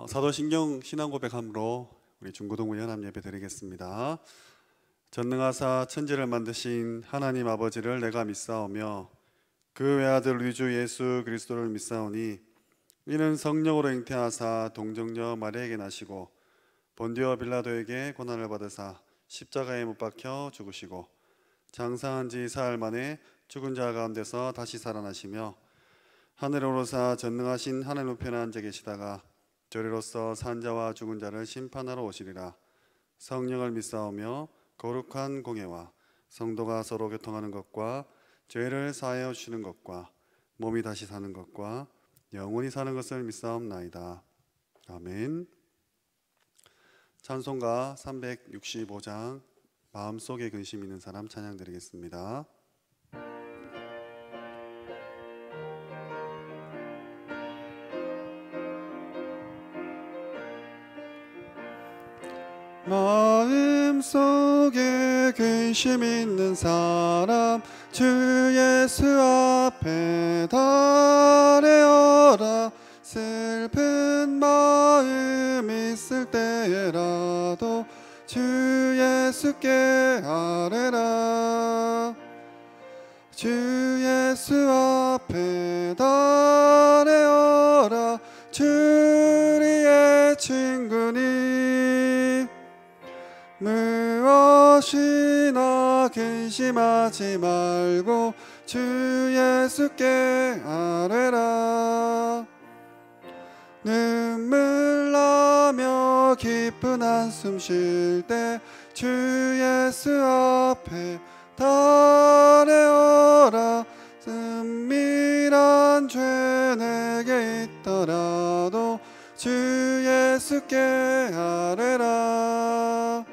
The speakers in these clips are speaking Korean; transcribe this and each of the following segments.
사도신경 신앙고백함으로 우리 중고등부 연합 예배 드리겠습니다. 전능하사 천지를 만드신 하나님 아버지를 내가 믿사오며 그 외아들 우리 주 예수 그리스도를 믿사오니 이는 성령으로 잉태하사 동정녀 마리아에게 나시고 본디오 빌라도에게 고난을 받으사 십자가에 못 박혀 죽으시고 장사한 지 사흘 만에 죽은 자 가운데서 다시 살아나시며 하늘에 오르사 전능하신 하나님 우편에 앉아 계시다가 저리로서 산 자와 죽은 자를 심판하러 오시리라. 성령을 믿사오며 거룩한 공예와 성도가 서로 교통하는 것과 죄를 사하여 주시는 것과 몸이 다시 사는 것과 영원히 사는 것을 믿사옵나이다. 아멘. 찬송가 365장 마음속에 근심 있는 사람 찬양 드리겠습니다. 마음속에 근심 있는 사람 주 예수 앞에 달래어라. 슬픈 마음 있을 때라도 주 예수께 아뢰라. 주 예수 앞에 달래어라. 주리의 친구니 무엇이나 근심하지 말고 주 예수께 아뢰라. 눈물 나며 깊은 한숨 쉴 때 주 예수 앞에 달래어라. 은밀한 죄 내게 있더라도 주 예수께 아뢰라.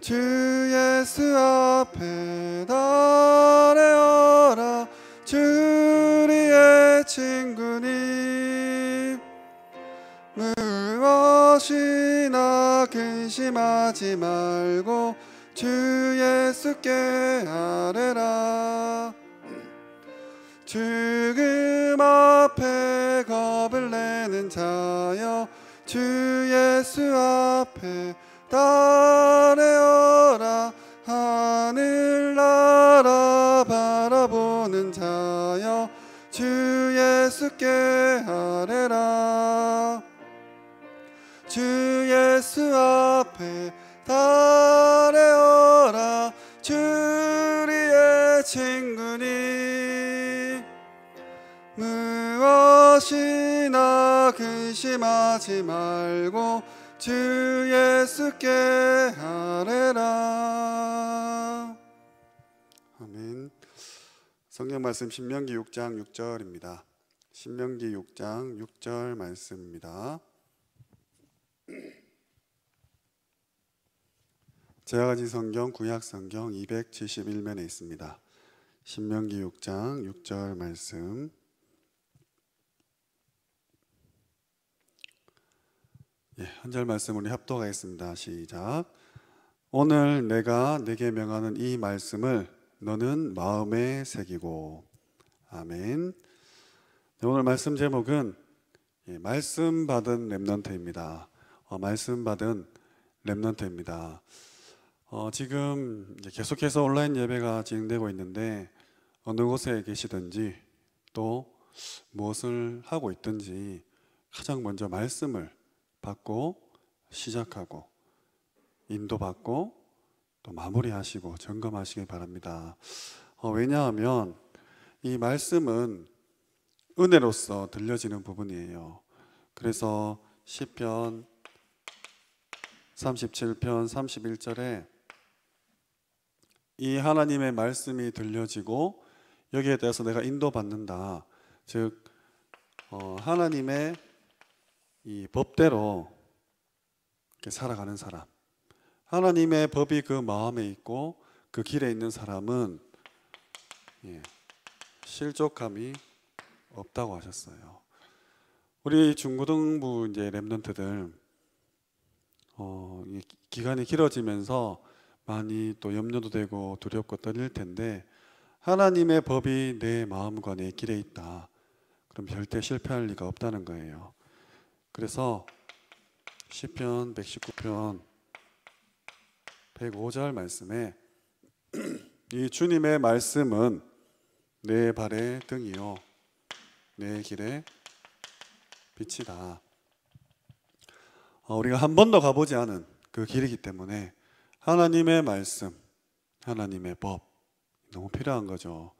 주 예수 앞에 달래어라. 주리의 친구니 무엇이나 근심하지 말고 주 예수께 아뢰라. 죽음 앞에 겁을 내는 자여 주 예수 앞에 달래어라. 하늘나라 바라보는 자여 주 예수께 아뢰라. 주 예수 앞에 달래어라. 주리의 친구니 무엇이나 근심하지 말고 주 예수께 아뢰라. 아멘. 성경 말씀 신명기 6장 6절입니다. 신명기 6장 6절 말씀입니다. 제아가지 성경 구약 성경 271면에 있습니다. 신명기 6장 6절 말씀. 한 절 말씀 우리 합독하겠습니다. 시작. 오늘 내가 내게 명하는 이 말씀을 너는 마음에 새기고. 아멘. 오늘 말씀 제목은 말씀 받은 렘넌트입니다. 말씀 받은 렘넌트입니다. 지금 계속해서 온라인 예배가 진행되고 있는데 어느 곳에 계시든지 또 무엇을 하고 있든지 가장 먼저 말씀을 받고 시작하고 인도받고 또 마무리하시고 점검하시길 바랍니다. 왜냐하면 이 말씀은 은혜로서 들려지는 부분이에요. 그래서 시편 37편 31절에 이 하나님의 말씀이 들려지고 여기에 대해서 내가 인도받는다. 즉 하나님의 이 법대로 이렇게 살아가는 사람, 하나님의 법이 그 마음에 있고 그 길에 있는 사람은 실족함이 없다고 하셨어요. 우리 중고등부 이제 렘넌트들 기간이 길어지면서 많이 또 염려도 되고 두렵고 떨릴 텐데 하나님의 법이 내 마음과 내 길에 있다. 그럼 절대 실패할 리가 없다는 거예요. 그래서 시편 119편 105절 말씀에 이 주님의 말씀은 내 발의 등이요 내 길의 빛이다. 우리가 한 번도 가보지 않은 그 길이기 때문에 하나님의 말씀, 하나님의 법 너무 필요한 거죠.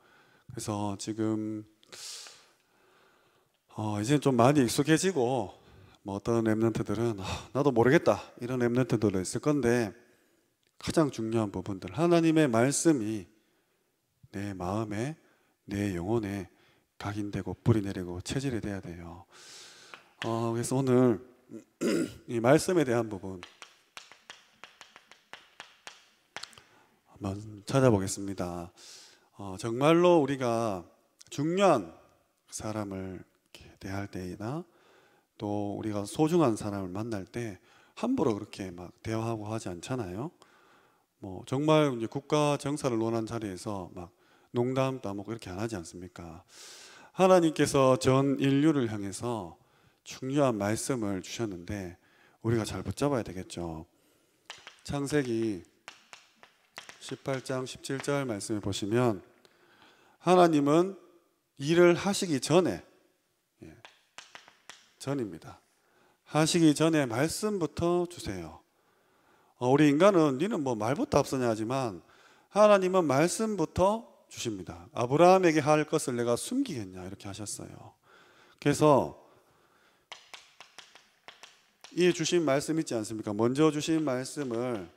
그래서 지금 이제 좀 많이 익숙해지고 어떤 렘넌트들은 나도 모르겠다 이런 렘넌트들도 있을 건데 가장 중요한 부분들 하나님의 말씀이 내 마음에 내 영혼에 각인되고 뿌리 내리고 체질이 돼야 돼요. 그래서 오늘 이 말씀에 대한 부분 한번 찾아보겠습니다. 정말로 우리가 중요한 사람을 대할 때이나 또 우리가 소중한 사람을 만날 때 함부로 그렇게 막 대화하고 하지 않잖아요. 정말 이제 국가 정사를 논한 자리에서 막 농담 따먹고 이렇게 안 하지 않습니까? 하나님께서 전 인류를 향해서 중요한 말씀을 주셨는데 우리가 잘 붙잡아야 되겠죠. 창세기 18장 17절 말씀을 보시면 하나님은 일을 하시기 전에 전입니다. 하시기 전에 말씀부터 주세요. 우리 인간은 니는 뭐 말부터 앞서냐 하지만 하나님은 말씀부터 주십니다. 아브라함에게 할 것을 내가 숨기겠냐 이렇게 하셨어요. 그래서 이 주신 말씀 있지 않습니까? 먼저 주신 말씀을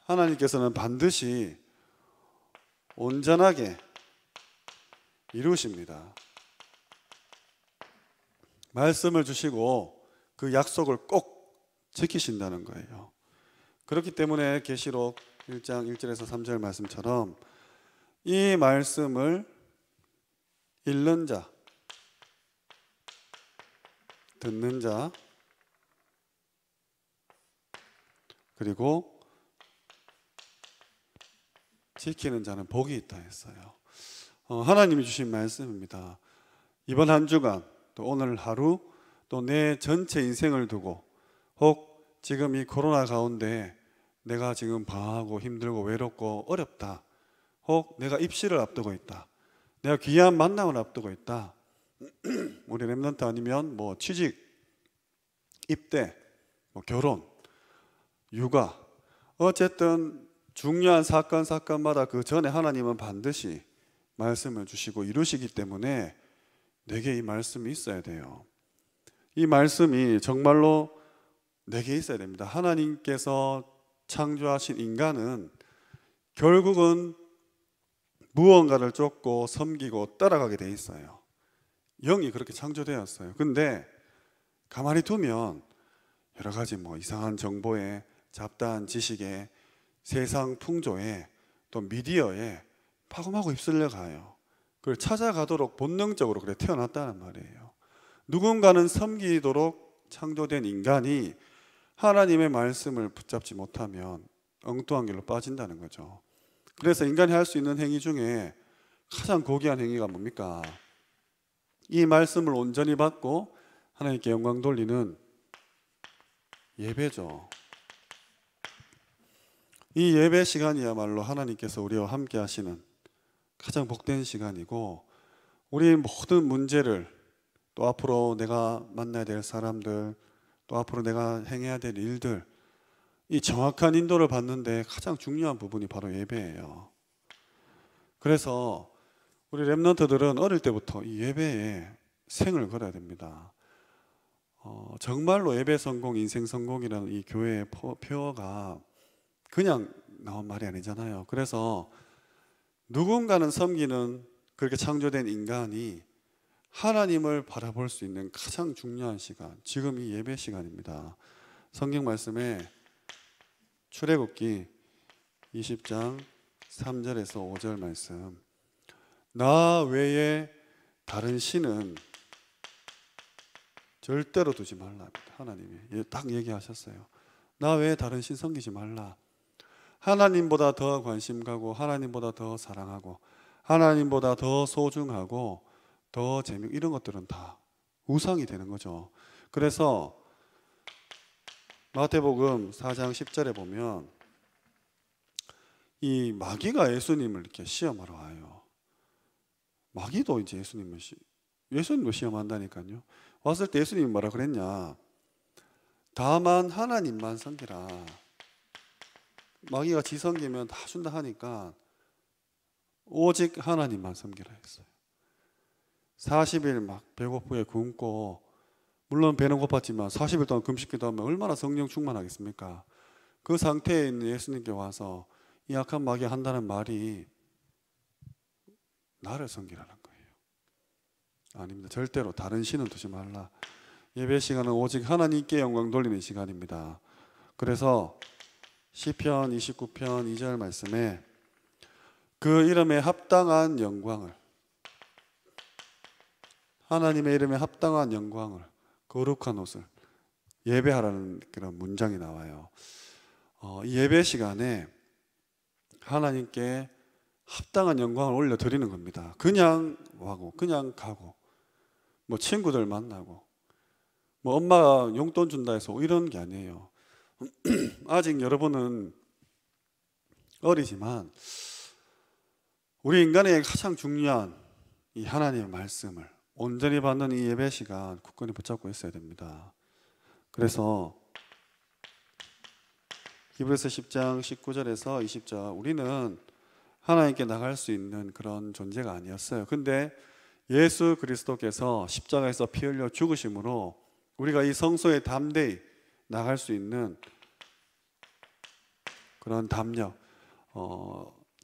하나님께서는 반드시 온전하게 이루십니다. 말씀을 주시고 그 약속을 꼭 지키신다는 거예요. 그렇기 때문에 계시록 1장 1절에서 3절 말씀처럼 이 말씀을 읽는 자, 듣는 자, 그리고 지키는 자는 복이 있다 했어요. 하나님이 주신 말씀입니다. 이번 한 주간 또 오늘 하루 또 내 전체 인생을 두고 혹 지금 이 코로나 가운데 내가 지금 방황하고 힘들고 외롭고 어렵다. 혹 내가 입시를 앞두고 있다. 내가 귀한 만남을 앞두고 있다. 우리 렘넌트 아니면 뭐 취직, 입대, 뭐 결혼, 육아 어쨌든 중요한 사건마다 그 전에 하나님은 반드시 말씀을 주시고 이루시기 때문에 내게 이 말씀이 있어야 돼요. 이 말씀이 정말로 내게 있어야 됩니다. 하나님께서 창조하신 인간은 결국은 무언가를 쫓고 섬기고 따라가게 돼 있어요. 영이 그렇게 창조되었어요. 근데 가만히 두면 여러 가지 뭐 이상한 정보에 잡다한 지식에 세상 풍조에 또 미디어에 파고마고 휩쓸려 가요. 그걸 찾아가도록 본능적으로 그래 태어났다는 말이에요. 누군가는 섬기도록 창조된 인간이 하나님의 말씀을 붙잡지 못하면 엉뚱한 길로 빠진다는 거죠. 그래서 인간이 할 수 있는 행위 중에 가장 고귀한 행위가 뭡니까? 이 말씀을 온전히 받고 하나님께 영광 돌리는 예배죠. 이 예배 시간이야말로 하나님께서 우리와 함께 하시는 가장 복된 시간이고 우리 모든 문제를 또 앞으로 내가 만나야 될 사람들 또 앞으로 내가 행해야 될 일들 이 정확한 인도를 받는데 가장 중요한 부분이 바로 예배예요. 그래서 우리 렘넌트들은 어릴 때부터 이 예배에 생을 걸어야 됩니다. 정말로 예배 성공, 인생 성공이라는 이 교회의 표어가 그냥 나온 말이 아니잖아요. 그래서 누군가는 섬기는 그렇게 창조된 인간이 하나님을 바라볼 수 있는 가장 중요한 시간, 지금 이 예배 시간입니다. 성경 말씀에 출애굽기 20장 3절에서 5절 말씀, 나 외에 다른 신은 절대로 두지 말라. 하나님이 딱 얘기하셨어요. 나 외에 다른 신 섬기지 말라. 하나님보다 더 관심 가고 하나님보다 더 사랑하고 하나님보다 더 소중하고 더 재미있고 이런 것들은 다 우상이 되는 거죠. 그래서 마태복음 4장 10절에 보면 이 마귀가 예수님을 이렇게 시험하러 와요. 마귀도 이제 예수님도 시험한다니까요. 왔을 때 예수님이 뭐라 그랬냐? 다만 하나님만 섬기라. 마귀가 지 섬기면 다 준다 하니까 오직 하나님만 섬기라 했어요. 40일 막 배고프게 굶고, 물론 배는 고팠지만 40일 동안 금식기도 하면 얼마나 성령 충만하겠습니까? 그 상태에 있는 예수님께 와서 이 악한 마귀가 한다는 말이 나를 섬기라는 거예요. 아닙니다. 절대로 다른 신은 두지 말라. 예배 시간은 오직 하나님께 영광 돌리는 시간입니다. 그래서 시편 29편 2절 말씀에 그 이름에 합당한 영광을, 하나님의 이름에 합당한 영광을, 거룩한 옷을 예배하라는 그런 문장이 나와요. 이 예배 시간에 하나님께 합당한 영광을 올려드리는 겁니다. 그냥 와고 그냥 가고 뭐 친구들 만나고 뭐 엄마가 용돈 준다 해서 이런 게 아니에요. 아직 여러분은 어리지만 우리 인간에게 가장 중요한 이 하나님의 말씀을 온전히 받는 이 예배 시간 굳건히 붙잡고 있어야 됩니다. 그래서 히브리서 10장 19절에서 20절, 우리는 하나님께 나갈 수 있는 그런 존재가 아니었어요. 근데 예수 그리스도께서 십자가에서 피 흘려 죽으심으로 우리가 이 성소에 담대히 나갈 수 있는 그런 담력,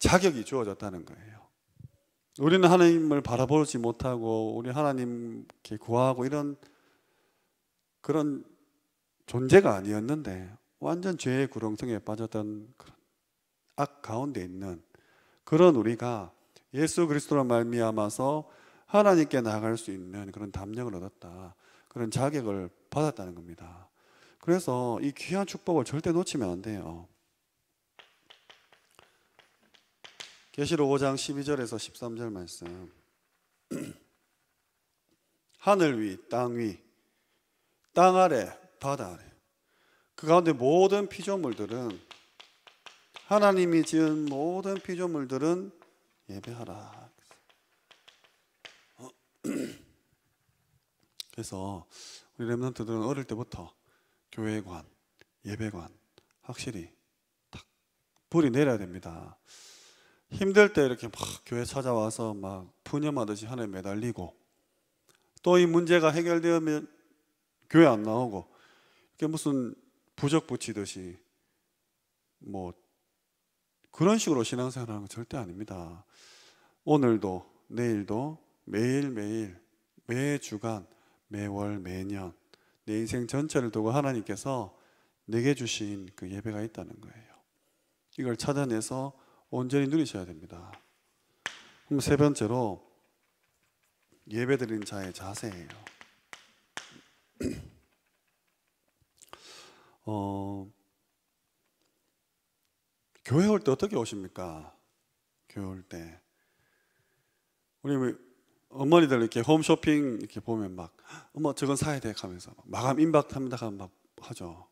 자격이 주어졌다는 거예요. 우리는 하나님을 바라보지 못하고 우리 하나님께 구하고 이런 그런 존재가 아니었는데 완전 죄의 구렁텅이에 빠졌던 그런 악 가운데 있는 그런 우리가 예수 그리스도로 말미암아서 하나님께 나아갈 수 있는 그런 담력을 얻었다, 그런 자격을 받았다는 겁니다. 그래서 이 귀한 축복을 절대 놓치면 안 돼요. 계시록 5장 12절에서 13절 말씀. 하늘 위, 땅 아래, 바다 아래, 그 가운데 모든 피조물들은, 하나님이 지은 모든 피조물들은 예배하라. 그래서 우리 렘넌트들은 어릴 때부터 교회관, 예배관 확실히 딱 불이 내려야 됩니다. 힘들 때 이렇게 막 교회 찾아와서 막 푸념하듯이 하나에 매달리고, 또 이 문제가 해결되면 교회 안 나오고 이렇게 무슨 부적 붙이듯이 뭐 그런 식으로 신앙생활하는 건 절대 아닙니다. 오늘도 내일도 매일매일, 매 주간, 매월, 매년 내 인생 전체를 두고 하나님께서 내게 주신 그 예배가 있다는 거예요. 이걸 찾아내서 온전히 누리셔야 됩니다. 그럼 세 번째로 예배드리는 자의 자세예요. 교회 올 때 어떻게 오십니까? 교회 올 때 우리 어머니들 이렇게 홈쇼핑 이렇게 보면 막 어머 저건 사야 돼 하면서 마감 임박합니다 하면 막 하죠.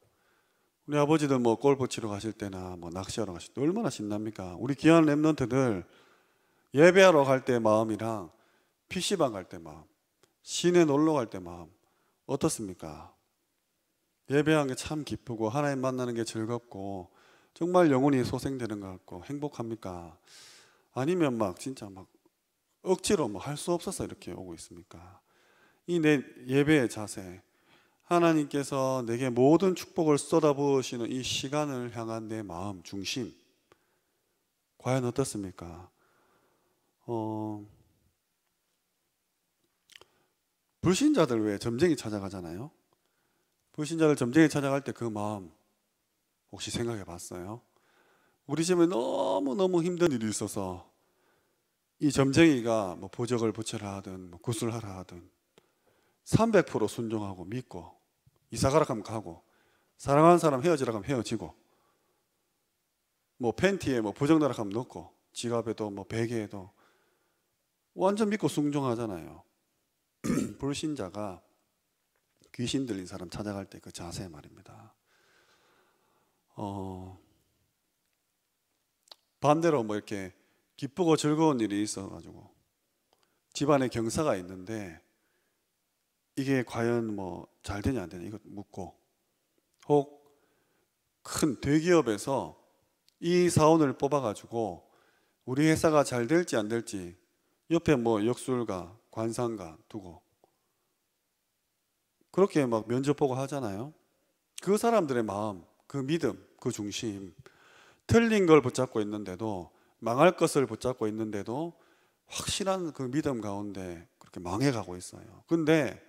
우리 아버지들 뭐 골프 치러 가실 때나 뭐 낚시하러 가실 때 얼마나 신납니까? 우리 귀한 렘넌트들 예배하러 갈 때 마음이랑 PC방 갈 때 마음, 시내 놀러 갈 때 마음 어떻습니까? 예배하는 게 참 기쁘고 하나님 만나는 게 즐겁고 정말 영혼이 소생되는 것 같고 행복합니까? 아니면 막 진짜 막 억지로 뭐 할 수 없어서 이렇게 오고 있습니까? 이 내 예배의 자세, 하나님께서 내게 모든 축복을 쏟아부으시는 이 시간을 향한 내 마음 중심 과연 어떻습니까? 불신자들 왜 점쟁이 찾아가잖아요. 불신자들 점쟁이 찾아갈 때 그 마음 혹시 생각해 봤어요? 우리 집에 너무너무 힘든 일이 있어서 이 점쟁이가 뭐 부적을 붙여라 하든 뭐 구슬하라 하든 300% 순종하고 믿고 이사가라 하면 가고, 사랑하는 사람 헤어지라 하면 헤어지고, 뭐 팬티에 뭐 부적 넣으라 하면 넣고, 지갑에도 뭐 베개에도 완전 믿고 순종하잖아요. 불신자가 귀신 들린 사람 찾아갈 때 그 자세 말입니다. 반대로 뭐 이렇게 기쁘고 즐거운 일이 있어가지고 집안에 경사가 있는데 이게 과연 뭐 잘 되냐 안 되냐 이거 묻고, 혹 큰 대기업에서 이 사원을 뽑아가지고 우리 회사가 잘 될지 안 될지 옆에 뭐 역술가, 관상가 두고 그렇게 막 면접 보고 하잖아요. 그 사람들의 마음, 그 믿음, 그 중심, 틀린 걸 붙잡고 있는데도, 망할 것을 붙잡고 있는데도 확실한 그 믿음 가운데 그렇게 망해가고 있어요. 근데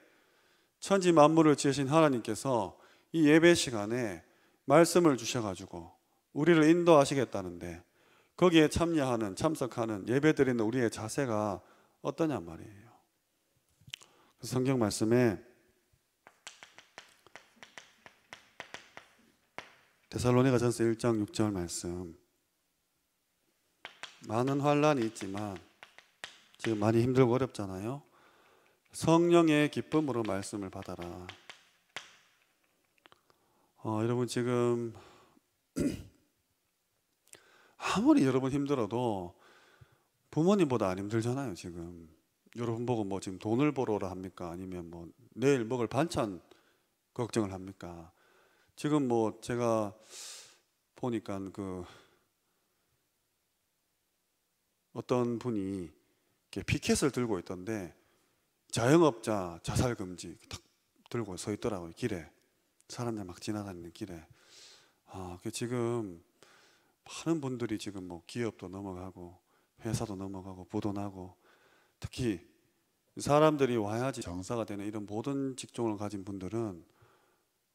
천지 만물을 지으신 하나님께서 이 예배 시간에 말씀을 주셔가지고 우리를 인도하시겠다는데 거기에 참여하는, 참석하는, 예배드리는 우리의 자세가 어떠냐 말이에요. 성경 말씀에 데살로니가전서 1장 6절 말씀, 많은 환난이 있지만 지금 많이 힘들고 어렵잖아요. 성령의 기쁨으로 말씀을 받아라. 여러분 지금 아무리 여러분 힘들어도 부모님보다 안 힘들잖아요. 지금 여러분 보고 뭐 지금 돈을 벌어라 합니까? 아니면 뭐 내일 먹을 반찬 걱정을 합니까? 지금 뭐 제가 보니까 그 어떤 분이 이렇게 피켓을 들고 있던데 자영업자 자살 금지 탁 들고 서 있더라고요. 길에 사람들 막 지나다니는 길에. 그 지금 많은 분들이 지금 뭐 기업도 넘어가고 회사도 넘어가고 부도 나고, 특히 사람들이 와야지 정사가 되는 이런 모든 직종을 가진 분들은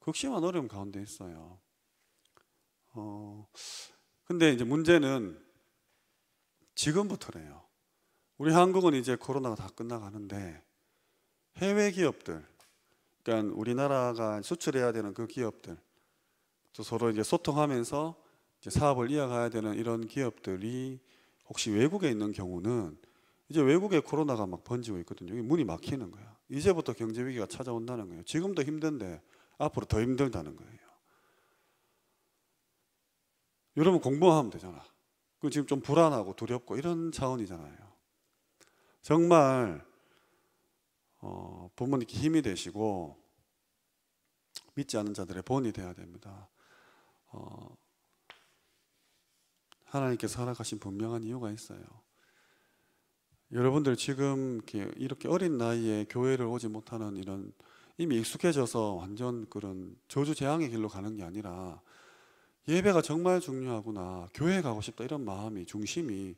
극심한 어려움 가운데 있어요. 근데 이제 문제는 지금부터래요. 우리 한국은 이제 코로나가 다 끝나가는데 해외 기업들, 그러니까 우리나라가 수출해야 되는 그 기업들, 또 서로 이제 소통하면서 이제 사업을 이어가야 되는 이런 기업들이 혹시 외국에 있는 경우는 이제 외국에 코로나가 막 번지고 있거든요. 문이 막히는 거야. 이제부터 경제 위기가 찾아온다는 거예요. 지금도 힘든데 앞으로 더 힘들다는 거예요. 여러분 공부하면 되잖아. 그 지금 좀 불안하고 두렵고 이런 차원이잖아요. 정말 부모님께 힘이 되시고 믿지 않는 자들의 본이 되어야 됩니다. 하나님께서 허락하신 분명한 이유가 있어요. 여러분들 지금 이렇게 어린 나이에 교회를 오지 못하는 이런, 이미 익숙해져서 완전 그런 저주재앙의 길로 가는 게 아니라 예배가 정말 중요하구나, 교회 가고 싶다 이런 마음이, 중심이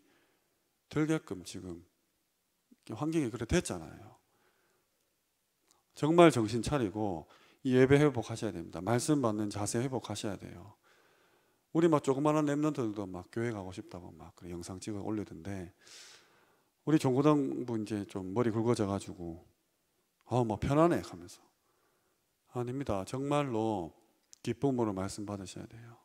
들게끔 지금 환경이 그래 됐잖아요. 정말 정신 차리고 이 예배 회복하셔야 됩니다. 말씀 받는 자세 회복하셔야 돼요. 우리 막 조그마한 랩런트들도 막 교회 가고 싶다고 막 그래 영상 찍어 올리던데, 우리 종고등부 이제 좀 머리 굵어져 가지고 뭐 편하네 하면서, 아닙니다. 정말로 기쁨으로 말씀 받으셔야 돼요.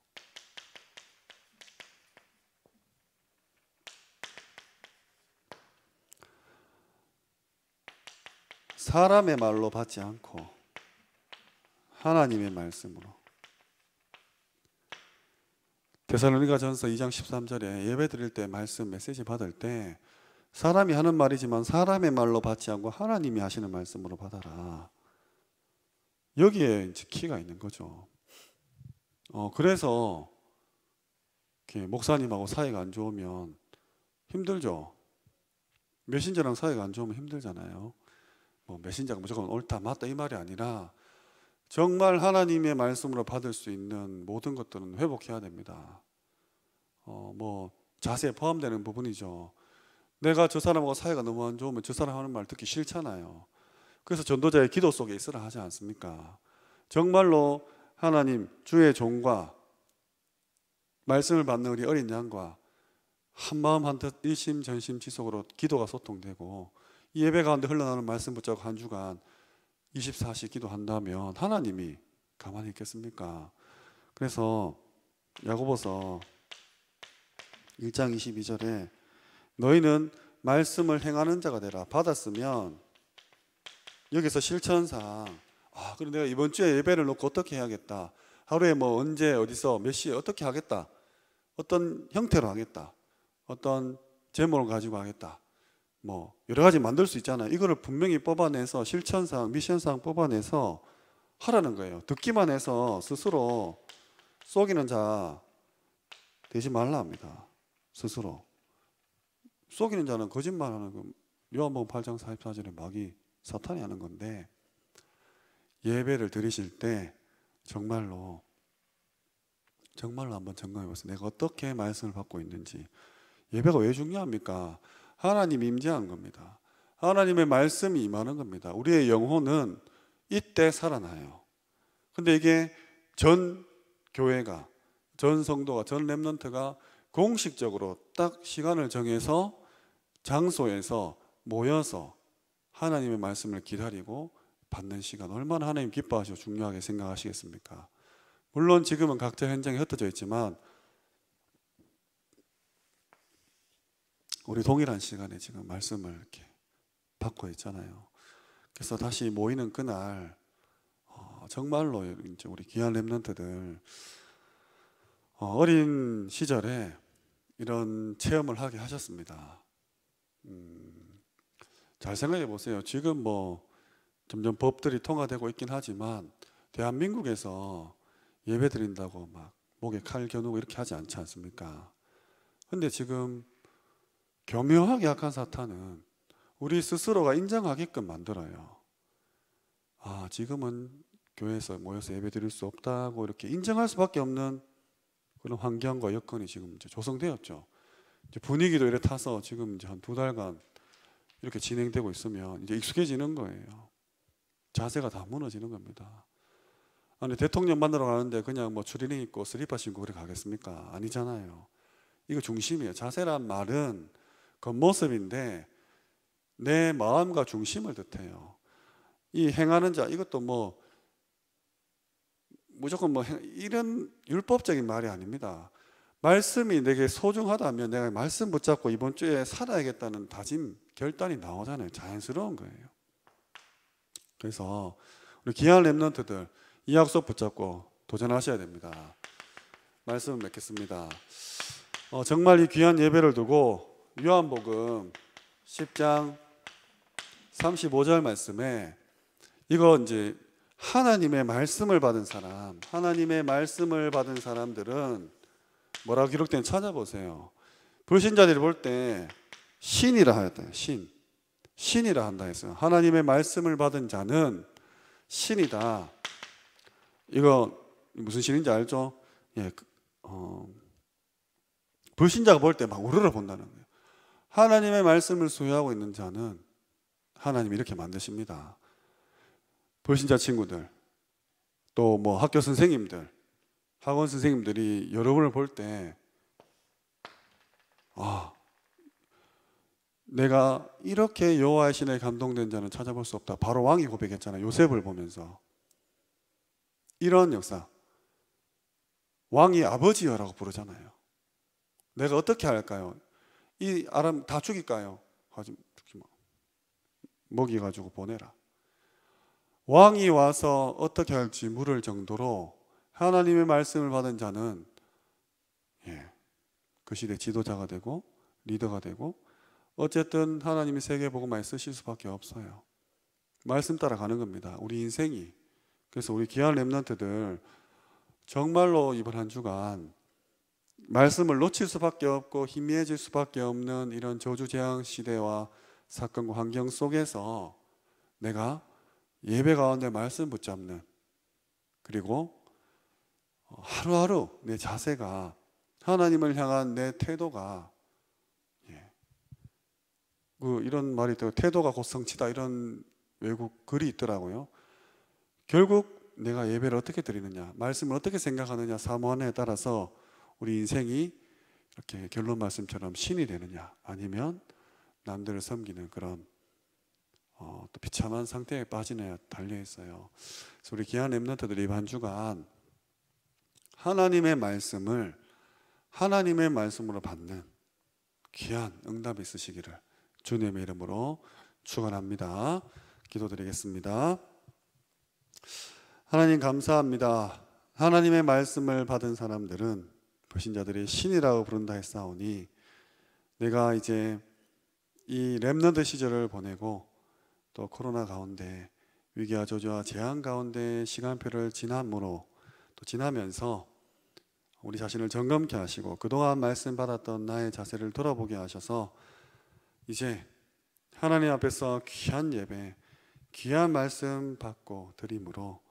사람의 말로 받지 않고 하나님의 말씀으로. 데살로니가전서 2장 13절에 예배 드릴 때 말씀 메시지 받을 때 사람이 하는 말이지만 사람의 말로 받지 않고 하나님이 하시는 말씀으로 받아라. 여기에 이제 키가 있는 거죠. 그래서 목사님하고 사이가 안 좋으면 힘들죠. 메신저랑 사이가 안 좋으면 힘들잖아요. 뭐 메신저가 무조건 옳다 맞다 이 말이 아니라 정말 하나님의 말씀으로 받을 수 있는 모든 것들은 회복해야 됩니다. 뭐 자세에 포함되는 부분이죠. 내가 저 사람하고 사이가 너무 안 좋으면 저 사람 하는 말 듣기 싫잖아요. 그래서 전도자의 기도 속에 있으라 하지 않습니까? 정말로 하나님, 주의 종과 말씀을 받는 우리 어린 양과 한마음 한뜻 일심전심지속으로 기도가 소통되고 이 예배 가운데 흘러나오는 말씀 붙잡고 한 주간 24시 기도한다면 하나님이 가만히 있겠습니까? 그래서 야고보서 1장 22절에 너희는 말씀을 행하는 자가 되라. 받았으면 여기서 실천상 그럼 내가 이번 주에 예배를 놓고 어떻게 해야겠다. 하루에 뭐 언제 어디서 몇 시에 어떻게 하겠다. 어떤 형태로 하겠다. 어떤 제목을 가지고 하겠다. 뭐 여러 가지 만들 수 있잖아요. 이거를 분명히 뽑아내서 실천사항, 미션사항 뽑아내서 하라는 거예요. 듣기만 해서 스스로 속이는 자 되지 말라 합니다. 스스로. 속이는 자는 거짓말하는 거. 요한복음 8장 44절에 마귀 사탄이 하는 건데, 예배를 드리실 때 정말로 한번 점검해 보세요. 내가 어떻게 말씀을 받고 있는지. 예배가 왜 중요합니까? 하나님이 임재한 겁니다. 하나님의 말씀이 임하는 겁니다. 우리의 영혼은 이때 살아나요. 근데 이게 전 교회가, 전 성도가, 전 렘넌트가 공식적으로 딱 시간을 정해서 장소에서 모여서 하나님의 말씀을 기다리고 받는 시간, 얼마나 하나님 기뻐하시고 중요하게 생각하시겠습니까? 물론 지금은 각자 현장에 흩어져 있지만 우리 동일한 시간에 지금 말씀을 이렇게 받고 있잖아요. 그래서 다시 모이는 그날 정말로 이제 우리 귀한 렘넌트들 어린 시절에 이런 체험을 하게 하셨습니다. 잘 생각해 보세요. 지금 뭐 점점 법들이 통과되고 있긴 하지만 대한민국에서 예배 드린다고 막 목에 칼 겨누고 이렇게 하지 않지 않습니까? 근데 지금 교묘하게 약한 사탄은 우리 스스로가 인정하게끔 만들어요. 지금은 교회에서 모여서 예배 드릴 수 없다고 이렇게 인정할 수밖에 없는 그런 환경과 여건이 지금 이제 조성되었죠. 이제 분위기도 이래 타서 지금 이제 한 2달간 이렇게 진행되고 있으면 이제 익숙해지는 거예요. 자세가 다 무너지는 겁니다. 아니, 대통령 만나러 가는데 그냥 뭐 추리닝 입고 슬리퍼 신고 그래 가겠습니까? 아니잖아요. 이거 중심이에요. 자세란 말은 겉모습인데 내 마음과 중심을 뜻해요. 이 행하는 자, 이것도 뭐 무조건 뭐 이런 율법적인 말이 아닙니다. 말씀이 내게 소중하다면 내가 말씀 붙잡고 이번 주에 살아야겠다는 다짐, 결단이 나오잖아요. 자연스러운 거예요. 그래서 우리 귀한 렘넌트들 이 약속 붙잡고 도전하셔야 됩니다. 말씀을 맺겠습니다. 정말 이 귀한 예배를 두고 요한복음 10장 35절 말씀에 이거 이제 하나님의 말씀을 받은 사람, 하나님의 말씀을 받은 사람들은 뭐라고 기록된 찾아보세요. 불신자들이 볼 때 신이라 하였다. 신이라 한다 했어요. 하나님의 말씀을 받은 자는 신이다. 이거 무슨 신인지 알죠? 예, 불신자가 볼 때 막 우러러 본다는 거예요. 하나님의 말씀을 소유하고 있는 자는 하나님이 이렇게 만드십니다. 불신자 친구들, 또 뭐 학교 선생님들, 학원 선생님들이 여러분을 볼 때 내가 이렇게 여호와의 신에 감동된 자는 찾아볼 수 없다. 바로 왕이 고백했잖아요. 요셉을 보면서. 이런 역사, 왕이 아버지여라고 부르잖아요. 내가 어떻게 할까요? 이 아람 다 죽일까요? 먹이가지고 보내라. 왕이 와서 어떻게 할지 물을 정도로 하나님의 말씀을 받은 자는 그 시대 지도자가 되고 리더가 되고 어쨌든 하나님이 세계복음화에 쓰실 수밖에 없어요. 말씀 따라가는 겁니다. 우리 인생이. 그래서 우리 귀한 렘넌트들 정말로 이번 한 주간 말씀을 놓칠 수밖에 없고 희미해질 수밖에 없는 이런 저주재앙 시대와 사건과 환경 속에서 내가 예배 가운데 말씀 붙잡는, 그리고 하루하루 내 자세가, 하나님을 향한 내 태도가, 이런 말이 있더라고요. 태도가 곧 성취다, 이런 외국 글이 있더라고요. 결국 내가 예배를 어떻게 드리느냐, 말씀을 어떻게 생각하느냐, 사모하느냐에 따라서 우리 인생이 이렇게 결론 말씀처럼 신이 되느냐, 아니면 남들을 섬기는 그런 또 비참한 상태에 빠지느냐에 달려 있어요. 그래서 우리 귀한 렘넌트들이 이번 주간 하나님의 말씀을 하나님의 말씀으로 받는 귀한 응답이 있으시기를 주님의 이름으로 축원합니다. 기도드리겠습니다. 하나님 감사합니다. 하나님의 말씀을 받은 사람들은 불신자들이 신이라고 부른다 했사오니 내가 이제 이 렘넌트 시절을 보내고 또 코로나 가운데 위기와 저주와 재앙 가운데 시간표를 지나면서 우리 자신을 점검케 하시고 그동안 말씀 받았던 나의 자세를 돌아보게 하셔서 이제 하나님 앞에서 귀한 예배, 귀한 말씀 받고 드림으로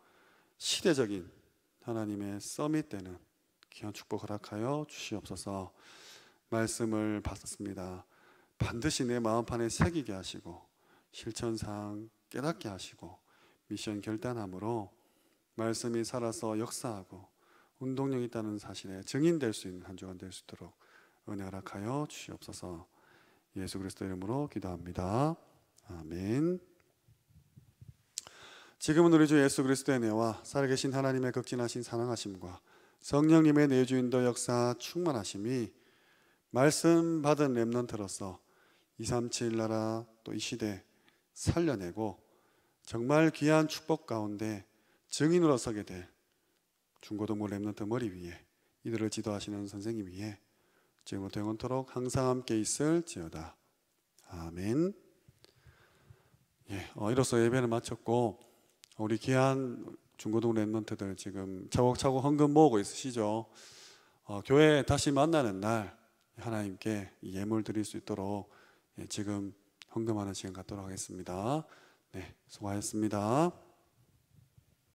시대적인 하나님의 서밋 때는 귀한 축복 허락하여 주시옵소서. 말씀을 받았습니다. 반드시 내 마음판에 새기게 하시고 실천상 깨닫게 하시고 미션 결단함으로 말씀이 살아서 역사하고 운동력 있다는 사실에 증인될 수 있는 한 주간 될 수 있도록 은혜 허락하여 주시옵소서. 예수 그리스도 이름으로 기도합니다. 아멘. 지금은 우리 주 예수 그리스도의 은혜와 살아계신 하나님의 극진하신 사랑하심과 성령님의 내주인도 역사 충만하심이 말씀 받은 렘넌트로서 237 나라 또 이 시대 살려내고 정말 귀한 축복 가운데 증인으로 서게 될 중고등부 렘넌트 머리 위에 이들을 지도하시는 선생님 위에 지금부터 영원토록 항상 함께 있을지어다. 아멘. 이로써 예배를 마쳤고 우리 귀한 중고등 렘넌트들 지금 차곡차곡 헌금 모으고 있으시죠. 교회 다시 만나는 날 하나님께 예물 드릴 수 있도록 지금 헌금하는 시간 갖도록 하겠습니다. 네, 수고하셨습니다.